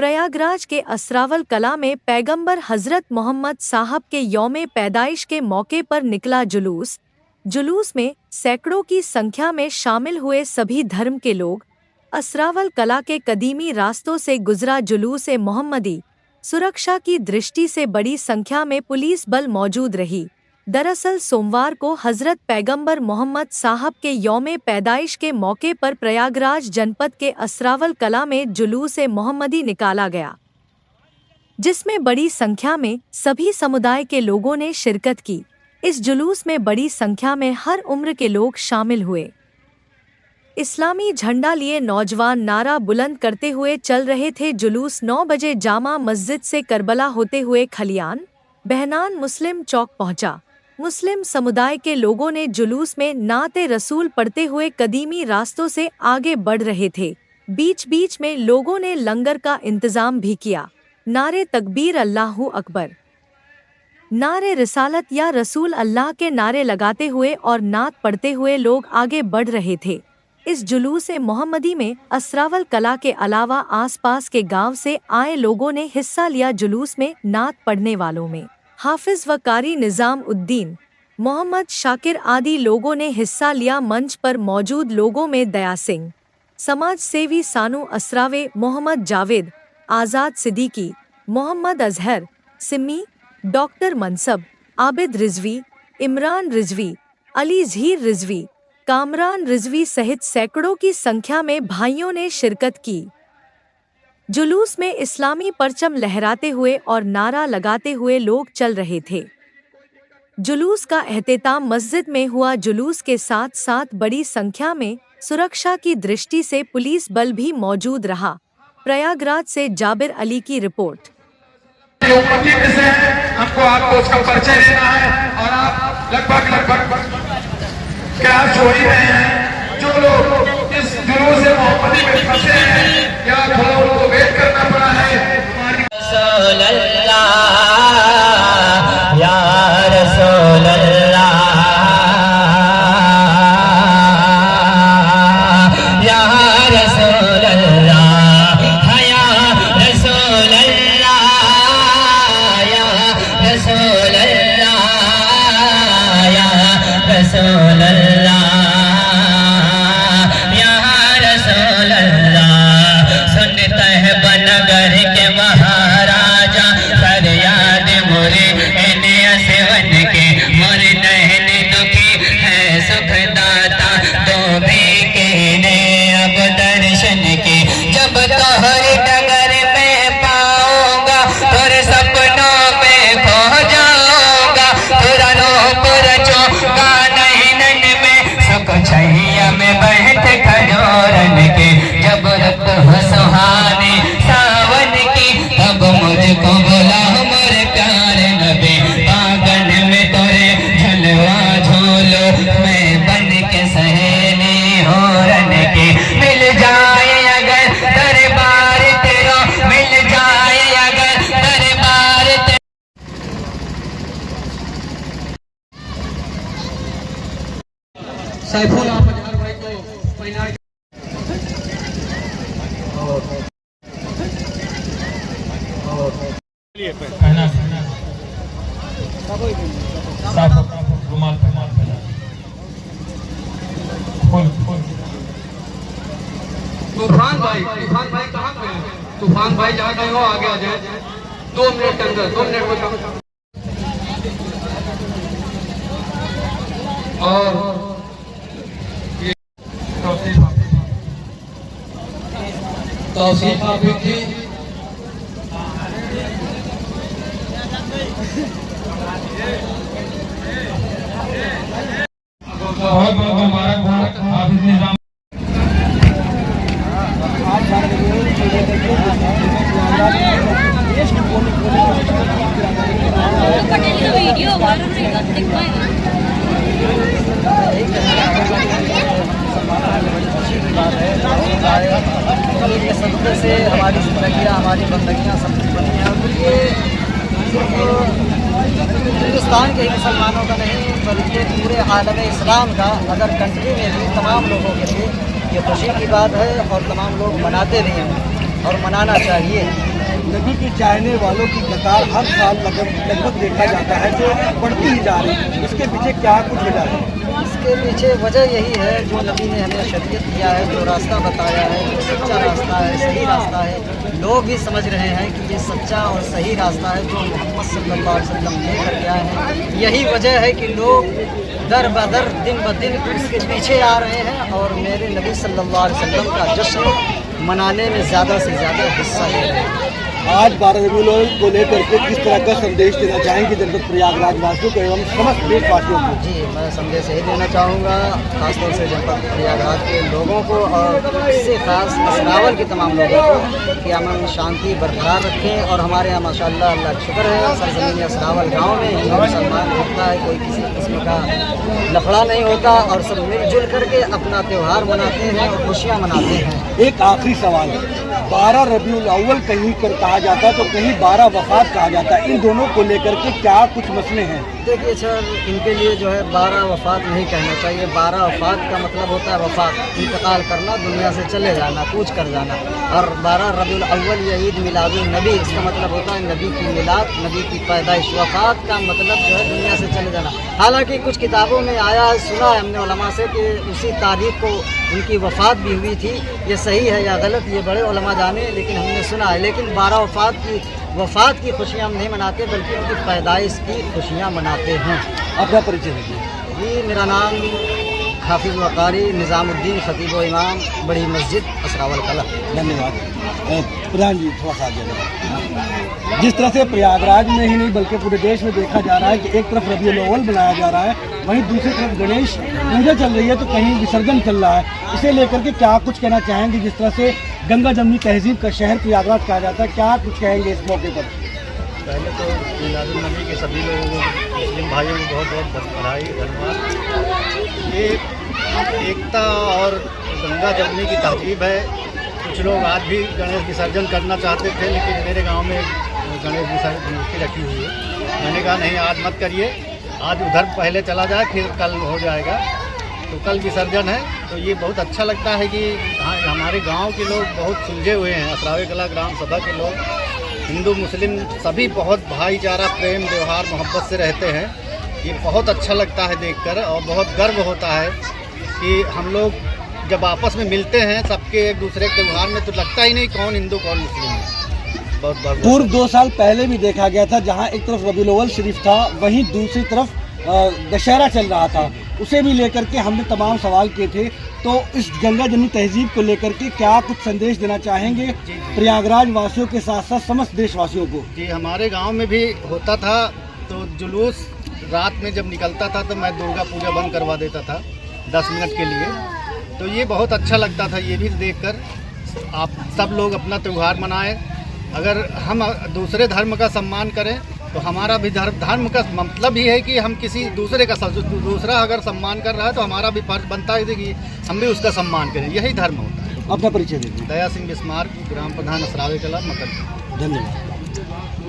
प्रयागराज के असरावल कला में पैगंबर हजरत मोहम्मद साहब के यौम पैदाइश के मौके पर निकला जुलूस। जुलूस में सैकड़ों की संख्या में शामिल हुए सभी धर्म के लोग। असरावल कला के कदीमी रास्तों से गुजरा जुलूस मोहम्मदी। सुरक्षा की दृष्टि से बड़ी संख्या में पुलिस बल मौजूद रही। दरअसल सोमवार को हजरत पैगंबर मोहम्मद साहब के यौम पैदाइश के मौके पर प्रयागराज जनपद के असरावल कला में जुलूस मोहम्मदी निकाला गया, जिसमें बड़ी संख्या में सभी समुदाय के लोगों ने शिरकत की। इस जुलूस में बड़ी संख्या में हर उम्र के लोग शामिल हुए। इस्लामी झंडा लिए नौजवान नारा बुलंद करते हुए चल रहे थे। जुलूस 9 बजे जामा मस्जिद से करबला होते हुए खलियान बहनान मुस्लिम चौक पहुंचा। मुस्लिम समुदाय के लोगों ने जुलूस में नाते रसूल पढ़ते हुए कदीमी रास्तों से आगे बढ़ रहे थे। बीच बीच में लोगों ने लंगर का इंतजाम भी किया। नारे तकबीर, अल्लाहू अकबर, नारे रिसालत या रसूल अल्लाह के नारे लगाते हुए और नात पढ़ते हुए लोग आगे बढ़ रहे थे। इस जुलूस मोहम्मदी में असरावल कला के अलावा आसपास के गांव से आए लोगों ने हिस्सा लिया। जुलूस में नात पढ़ने वालों में हाफिज व कारी निज़ाम उद्दीन, मोहम्मद शाकिर आदि लोगों ने हिस्सा लिया। मंच पर मौजूद लोगों में दया सिंह, समाज सेवी सानू असरावे, मोहम्मद जावेद, आज़ाद सिद्दीकी, मोहम्मद अजहर, सिम्मी, डॉक्टर मनसब, आबिद रिजवी, इमरान रिजवी, अली झीर रिजवी, कामरान रिजवी सहित सैकड़ों की संख्या में भाइयों ने शिरकत की। जुलूस में इस्लामी परचम लहराते हुए और नारा लगाते हुए लोग चल रहे थे। जुलूस का एहतिताम मस्जिद में हुआ। जुलूस के साथ साथ बड़ी संख्या में सुरक्षा की दृष्टि से पुलिस बल भी मौजूद रहा। प्रयागराज से जाबिर अली की रिपोर्ट। हमको आपको उसका परिचय देना है और आप लगभग क्या छोड़ ही रहे हैं। जो लोग इस जुलूस मोहम्मदी में फंसे हैं या थोड़ा उनको वेट करना पड़ा है। रसूल अल्लाह या रसूल अल्लाह या रसूल अल्लाह या रसूल अल्लाह या रसूल अल्लाह या रसूल अल्लाह या रसूल अल्लाह। सुनता है बनगर के महाराजा फरियाद मोरे इन्हें सेवन के मोरे नहन दुखी है सुखदाता दो भी कहने अब दर्शन के। जब तोहरे डगर में पाऊंगा तोरे सपनों में खो जाऊंगा। तेरा नूपुर चौका नैनन में सुख छैया में बैठ खजोरन के। जब रत हो सुहानी सावन की तब मुझको बुला मोरे प्यारे नबी। आंगन में तोरे झलवा झोलो मैं बन के सहेली हो रन के। मिल जाए अगर दरबार तेरा, मिल जाए अगर दरबार तेरा। सैफुल अहमद भाई को पहना रुमाल पहना फूल। तूफान भाई कहाँ पे हैं? तूफान भाई जहाँ गए हो आगे आ जाए। 2 मिनट के अंदर 2 मिनट में। और तौसीफ हाफिज जी, बहुत बहुत मुबारक हाफिज निजाम। वीडियो वायरल सदक़े से हमारी ज़िंदगियाँ, हमारी बंदगियाँ सब कुछ बनी हैं। और ये सिर्फ हिंदुस्तान के ही मुसलमानों का नहीं बल्कि पूरे आलम इस्लाम का, अदर कंट्री में भी तमाम लोगों के लिए ये खुशी की बात है और तमाम लोग मनाते भी हैं और मनाना चाहिए। नबी के चाहने वालों की कतार हर साल लगभग देखा जाता है जो बढ़ती ही जा रही है, इसके पीछे क्या कुछ वजह है? इसके पीछे वजह यही है जो नबी ने हमें शरीयत दिया है, जो रास्ता बताया है, जो सच्चा रास्ता है, सही रास्ता है। लोग भी समझ रहे हैं कि ये सच्चा और सही रास्ता है जो मोहम्मद सल्लल्लाहु अलैहि वसल्लम लेकर के आए हैं। यही वजह है कि लोग दर बदर दिन ब दिन इसके पीछे आ रहे हैं और मेरे नबी सल्लल्लाहु अलैहि वसल्लम का जश्न मनाने में ज़्यादा से ज़्यादा हिस्सा ले रहे हैं। आज 12 रबीउल अव्वल को लेकर के किस तरह का संदेश देना चाहेंगे जनपद प्रयागराज वासियों को एवं समस्त देशवासियों को? जी, मैं संदेश यही देना चाहूँगा खासतौर से जनपद प्रयागराज के लोगों को और इससे खास असरावल के तमाम लोगों को कि अमन शांति बरकरार रखें। और हमारे यहाँ माशाअल्लाह अल्लाह का शुक्र है, सरजमीन असरावल गाँव में हिंदू मुसलमान होता है, कोई किसी किस्म का लफड़ा नहीं होता और सब मिलजुल करके अपना त्यौहार मनाते हैं और खुशियाँ मनाते हैं। एक आखिरी सवाल है, 12 रबीउल अव्वल कहीं कर कहा जाता है तो कहीं 12 वफात कहा जाता है, इन दोनों को लेकर के क्या कुछ मसले हैं? देखिए सर, इनके लिए जो है 12 वफात नहीं कहना चाहिए। 12 वफात का मतलब होता है वफात, इंतकाल करना, दुनिया से चले जाना, कूच कर जाना। और 12 रबीउल अव्वल या ईद मिलादुन नबी, इसका मतलब होता है नबी की मिलाद, नबी की पैदाइश। वफात का मतलब जो है दुनिया से चले जाना। हालांकि कुछ किताबों में आया है, सुना है हमने उलमा से कि उसी तारीख को उनकी वफात भी हुई थी। ये सही है या गलत ये बड़े उलमा जाने, लेकिन हमने सुना है। लेकिन 12 वफात की खुशियाँ हम नहीं मनाते बल्कि उनकी पैदाइश की खुशियाँ मनाते हैं। अपना परिचय दीजिए। जी, मेरा नाम हाफिज़ वक़ारी निज़ामुद्दीन खतीब व इमाम, बड़ी मस्जिद असरावल कला। धन्यवाद। प्रधान जी थोड़ा सा आगे। जिस तरह से प्रयागराज में ही नहीं बल्कि पूरे देश में देखा जा रहा है कि एक तरफ रबीउल अव्वल मनाया जा रहा है, वहीं दूसरी तरफ गणेश पूजा चल रही है तो कहीं विसर्जन चल रहा है, इसे लेकर के क्या कुछ कहना चाहेंगे? जिस तरह से गंगा जमनी तहजीब का शहर प्रयागराज कहा जाता है, क्या कुछ कहेंगे इस मौके पर? पहले तो मिलादुन नबी के सभी लोगों को, मुस्लिम भाइयों को बहुत बहुत बधाई, धन्यवाद। ये एकता और गंगा जमनी की तहजीब है। कुछ लोग आज भी गणेश विसर्जन करना चाहते थे, लेकिन मेरे गांव में गणेश विसर्जन मूर्ति रखी हुई है। मैंने कहा नहीं, आज मत करिए, आज उधर पहले चला जाए, फिर कल हो जाएगा। तो कल विसर्जन है। तो ये बहुत अच्छा लगता है कि हमारे गांव के लोग बहुत सुलझे हुए हैं। असरावे कला ग्राम सभा के लोग हिंदू मुस्लिम सभी बहुत भाईचारा, प्रेम, व्यवहार, मोहब्बत से रहते हैं। ये बहुत अच्छा लगता है देखकर और बहुत गर्व होता है कि हम लोग जब आपस में मिलते हैं सबके एक दूसरे के त्यौहार में, तो लगता ही नहीं कौन हिंदू कौन मुस्लिम है। बहुत पूर्व 2 साल पहले भी देखा गया था, जहां एक तरफ रबीउल अव्वल शरीफ था, वहीं दूसरी तरफ दशहरा चल रहा था। उसे भी लेकर के हमने तमाम सवाल किए थे। तो इस गंगा जमनी तहजीब को लेकर के क्या कुछ संदेश देना चाहेंगे प्रयागराज वासियों के साथ साथ समस्त देशवासियों को? जी, हमारे गांव में भी होता था तो जुलूस रात में जब निकलता था तो मैं दुर्गा पूजा बंद करवा देता था 10 मिनट के लिए। तो ये बहुत अच्छा लगता था ये भी देखकर। आप सब लोग अपना त्यौहार मनाएं। अगर हम दूसरे धर्म का सम्मान करें तो हमारा भी धर्म का मतलब ही है कि हम किसी दूसरे का, दूसरा अगर सम्मान कर रहा है तो हमारा भी फर्ज बनता है कि हम भी उसका सम्मान करें। यही धर्म होता है। अपना परिचय दीजिए। दया सिंह बिस्मार्क, ग्राम प्रधान असरावे कला, मकर। धन्यवाद।